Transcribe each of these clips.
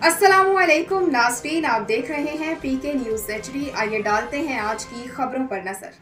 अस्सलामुअलैकुम नाज़रीन, आप देख रहे हैं पीके न्यूज़ HD। आइए डालते हैं आज की खबरों पर नजर।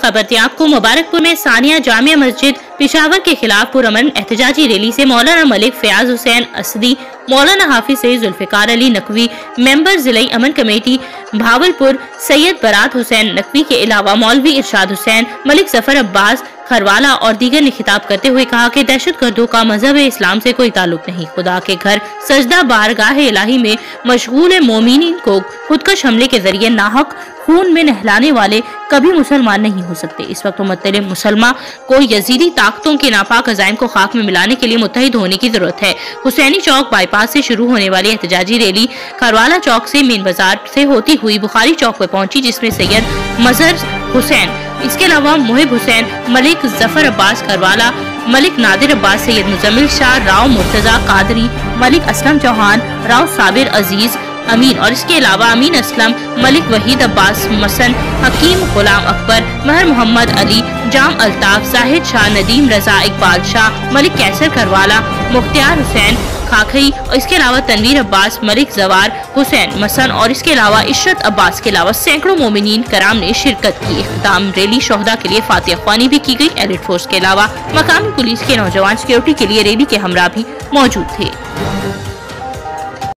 खबरतियाब को मुबारकपुर में सानिया जामिया मस्जिद पेशावर के खिलाफ पुरअमन एहतजाजी रैली से मौलाना मलिक फयाज हुसैन असदी, मौलाना हाफिज सईद जुल्फिकार अली नकवी, मेंबर जिला अमन कमेटी भावलपुर सैयद बरात हुसैन नकवी के अलावा मौलवी इरशाद हुसैन, मलिक जफर अब्बास खरवाला और दीगर ने खिताब करते हुए कहा कि दहशतगर्दों का मजहब इस्लाम से कोई ताल्लुक नहीं। खुदा के घर सजदा बारगाह इलाही में मशगूल मोमिनीन को खुदकश हमले के जरिए नाहक खून में नहलाने वाले कभी मुसलमान नहीं हो सकते। इस वक्त मुतले मुसलमान को यजीदी ताकतों के नापाक अज़ाइम को खाक में मिलाने के लिए मुत्तहिद होने की जरूरत है। हुसैनी चौक बाईपास से शुरू होने वाली एहतजाजी रैली खरवाला चौक से मेन बाजार से होती हुई बुखारी चौक पर पहुंची, जिसमें सैयद मजहर हुसैन, इसके अलावा मुहिब हुसैन, मलिक जफर अब्बास खरवाला, मलिक नादिर अब्बास, सैयद मुजम्मिल शाह, राव मुर्तजा कादरी, मलिक असलम चौहान, राव साबिर अजीज अमीन और इसके अलावा अमीन असलम, मलिक वहीद अब्बास मसन, हकीम गुलाम अकबर, महर मोहम्मद अली, जाम अल्ताफ, जाहिद शाह, नदीम रजा, इकबाल शाह, मलिक कैसर करवाला, मुख्तियार हुसैन खाखई और इसके अलावा तनवीर अब्बास, मलिक जवार हुसैन मसन और इसके अलावा इशरत अब्बास के अलावा सैकड़ों मोमिनीन कराम ने शिरकत की। इख्तिताम रैली शोहदा के लिए फातिहा ख्वानी भी की गई। एलिट फोर्स के अलावा मकामी पुलिस के नौजवान सिक्योरिटी के लिए रैली के हमरा भी मौजूद थे।